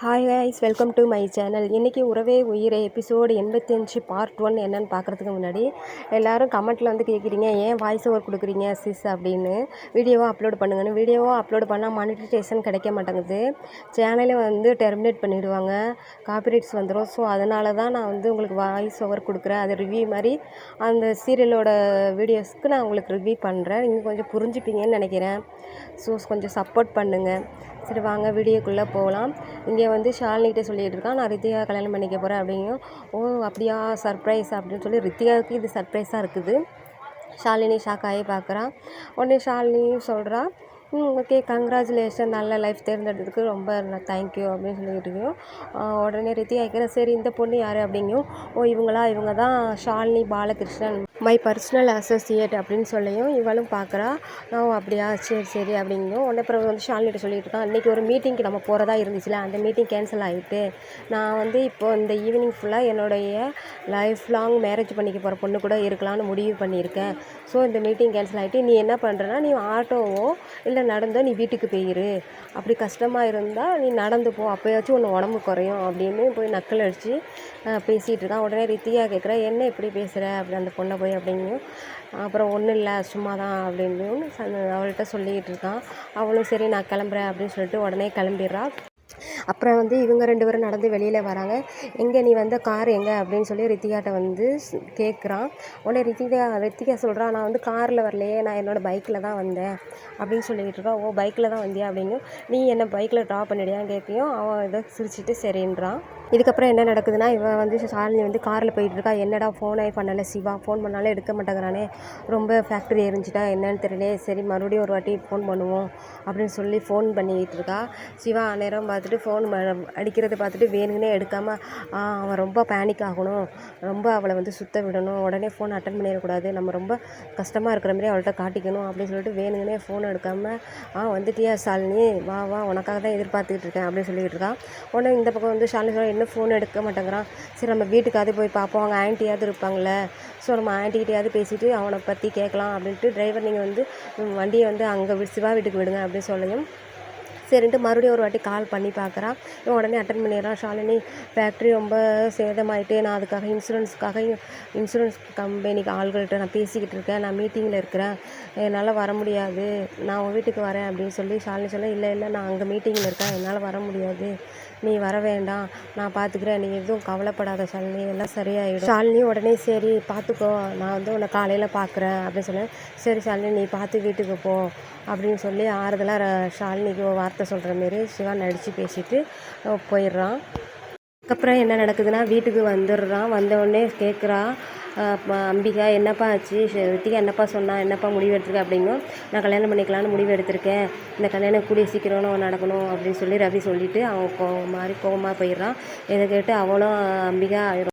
Hi guys, welcome to my channel. இன்றைக்கி உறவே உயிரே எபிசோடு 85 பார்ட் 1 என்னென்னு பார்க்குறதுக்கு முன்னாடி எல்லோரும் கமெண்ட்டில் வந்து கேட்குறீங்க, ஏன் வாய்ஸ் ஓவர் கொடுக்குறீங்க சிஸ் அப்படின்னு. வீடியோவாக அப்லோட் பண்ணுங்கன்னு. வீடியோவாக அப்லோட் பண்ணால் மானிட்டைசேஷன் கிடைக்க மாட்டேங்குது. சேனலே வந்து டெர்மினேட் பண்ணிவிடுவாங்க, காப்பிரைட்ஸ் வந்துடும். ஸோ அதனால தான் நான் வந்து உங்களுக்கு வாய்ஸ் ஓவர் கொடுக்குறேன். அது ரிவ்யூ மாதிரி அந்த சீரியலோட வீடியோஸ்க்கு நான் உங்களுக்கு ரிவ்யூ பண்ணுறேன். நீங்கள் கொஞ்சம் புரிஞ்சுப்பீங்கன்னு நினைக்கிறேன். ஸோ கொஞ்சம் சப்போர்ட் பண்ணுங்கள். சரி வாங்க வீடியோக்குள்ளே போகலாம். இங்கே வந்து ஷாலினிகிட்ட சொல்லிகிட்டு இருக்கான், நான் ரித்திகா கல்யாணம் பண்ணிக்க போகிறேன் அப்படிங்கும். ஓ அப்படியா, சர்ப்ரைஸ் அப்படின்னு சொல்லி ரித்திகாவுக்கு இது சர்ப்ரைஸாக இருக்குது. ஷாலினி ஷாக் ஆகி பார்க்குறான். உடனே ஷாலினியும் சொல்கிறா, ஓகே கங்க்ராச்சுலேஷன், நல்ல லைஃப் தேர்ந்தெடுத்ததுக்கு ரொம்ப தேங்க்யூ அப்படின்னு சொல்லிட்டு இருக்கோம். உடனே ரித்திகா கேட்குறேன், சரி இந்த பொண்ணு யார் அப்படிங்கும். ஓ இவங்க தான் Shalini Balakrishnan, my personal associate அப்படின்னு சொல்லியும் இவளும் பார்க்குறா. அப்படியா சரி சரி அப்படிங்கும். உடனே அப்புறம் வந்து ஷாலினிகிட்ட சொல்லிட்டு இருக்கான், இன்றைக்கி ஒரு மீட்டிங்க்கு நம்ம போகிறதா இருந்துச்சுல, அந்த மீட்டிங் கேன்சல் ஆகிட்டு நான் வந்து இப்போது இந்த ஈவினிங் ஃபுல்லாக என்னுடைய லைஃப் லாங் மேரேஜ் பண்ணிக்க போகிற பொண்ணு கூட இருக்கலாம்னு முடிவு பண்ணியிருக்கேன். ஸோ இந்த மீட்டிங் கேன்சல் ஆகிட்டு நீ என்ன பண்ணுறன்னா, நீ ஆட்டோவோ இல்லை நடந்தோ நீ வீட்டுக்கு போயிரு. அப்படி கஷ்டமாக இருந்தால் நீ நடந்து போ, அப்போயாச்சும் ஒன்று உடம்பு குறையும் அப்படின்னு போய் நக்கல் அடித்து பேசிகிட்டு இருக்கான். உடனே ரித்திகா கேட்குறா, என்ன இப்படி பேசுகிற அப்படி அந்த பொண்ணை போய் அப்படிங்கும். அப்புறம் ஒன்றும் இல்லை சும்மா தான் அப்படின்னு அவள்கிட்ட சொல்லிக்கிட்டு இருக்கான். அவளும் சரி நான் கிளம்புறேன் அப்படின்னு சொல்லிட்டு உடனே கிளம்பிடுறா. அப்புறம் வந்து இவங்க 2 பேரும் நடந்து வெளியில் வராங்க. எங்கே நீ வந்த கார் எங்கே அப்படின்னு சொல்லி ரித்திகாட்ட வந்து கேட்குறான். உடனே ரித்திகா சொல்கிறா, நான் வந்து காரில் வரலையே, நான் என்னோடய பைக்கில் தான் வந்தேன் அப்படின்னு சொல்லிக்கிட்டு இருக்கா. ஓ பைக்கில் தான் வந்தியா அப்படிங்கும். நீ என்ன பைக்கில் ட்ராப் பண்ணிடியான்னு கேட்கையும் அவன் இதை சிரிச்சிட்டு சரின்றான். இதுக்கப்புறம் என்ன நடக்குதுன்னா, இவன் வந்து ஷாலினி வந்து காரில் போயிட்டுருக்கா. என்னடா ஃபோனே பண்ணலை சிவா, ஃபோன் பண்ணாலும் எடுக்க மாட்டேங்கிறானே, ரொம்ப ஃபேக்ட்ரி எரிஞ்சிட்டா என்னன்னு தெரியலையே, சரி மறுபடியும் ஒரு வாட்டி ஃபோன் பண்ணுவோம் அப்படின்னு சொல்லி ஃபோன் பண்ணிக்கிட்டு இருக்கா. சிவா நேரம் பார்த்துட்டு ஃபோன் அடிக்கிறத பார்த்துட்டு வேணுங்கன்னே எடுக்காமல், அவன் ரொம்ப பேனிக் ஆகணும், ரொம்ப அவளை வந்து சுத்த விடணும், உடனே ஃபோன் அட்டன் பண்ணிடக்கூடாது, நம்ம ரொம்ப கஷ்டமாக இருக்கிற மாதிரி அவள்கிட்ட காட்டிக்கணும் அப்படின்னு சொல்லிட்டு வேணுங்கன்னே ஃபோன் எடுக்காமல், வந்துட்டியா ஷாலினி, வா வா உனக்காக தான் எதிர்பார்த்துக்கிட்டு இருக்கேன் அப்படின்னு சொல்லிக்கிட்டு இருக்கான். உடனே இந்த பக்கம் வந்து ஷாலினி சொல்ல, இன்னும் ஃபோன் எடுக்க மாட்டேங்கிறான், சரி நம்ம வீட்டுக்காவது போய் பார்ப்போம், அவங்க ஆன்ட்டியாவது இருப்பாங்களே, ஸோ நம்ம ஆன்ட்டிக்கிட்டையாவது பேசிவிட்டு அவனை பற்றி கேட்கலாம் அப்படின்ட்டு டிரைவர் நீங்கள் வந்து வண்டியை வந்து அங்கே சிவா வீட்டுக்கு விடுங்க அப்படின்னு சொல்லியும் சரின்ட்டு மறுபடியும் ஒரு வாட்டி கால் பண்ணி பார்க்குறான். உடனே அட்டன் பண்ணிடுறான். ஷாலினி ஃபேக்ட்ரி ரொம்ப சேதமாயிட்டு, நான் அதுக்காக இன்சூரன்ஸ் கம்பெனிக்கு ஆள்கள்கிட்ட நான் பேசிக்கிட்டு இருக்கேன், நான் மீட்டிங்கில் இருக்கிறேன், என்னால் வர முடியாது, நான் உங்கள் வீட்டுக்கு வரேன் அப்படின்னு சொல்லி ஷாலினி சொல்ல, இல்லை நான் அங்கே மீட்டிங்கில் இருக்கேன், என்னால் வர முடியாது, நீ வர வேண்டாம், நான் பார்த்துக்கிறேன், நீ எதுவும் கவலைப்படாத ஷாலினி, எல்லாம் சரியாயிடும். ஷாலினி உடனே சரி பார்த்துக்கோ, நான் வந்து உன்னை காலையில் பார்க்குறேன் அப்படின்னு சொன்னேன். சரி ஷாலினி நீ பார்த்து வீட்டுக்கு போ அப்படின்னு சொல்லி ஆறுதலாக ஷாலினிக்கு வார்த்தை சொல்கிற மாரி சிவா நடித்து பேசிட்டு போயிடுறான். அதுக்கப்புறம் என்ன நடக்குதுன்னா, வீட்டுக்கு வந்துடுறான். வந்தவுடனே கேட்குறா, அம்பிகா என்னப்பா ஆச்சு, ரித்திகா என்னப்பா சொன்னா, என்னப்பா முடிவு எடுத்திருக்க அப்படிங்கும். நான் கல்யாணம் பண்ணிக்கலான்னு முடிவு எடுத்திருக்கேன், இந்த கல்யாணம் கூடிய சீக்கிரம் நடக்கணும் அப்படின்னு சொல்லி ரவி சொல்லிவிட்டு அவன் கோவமாக போயிடுறான். இதை கேட்டு அவளும் அம்பிகா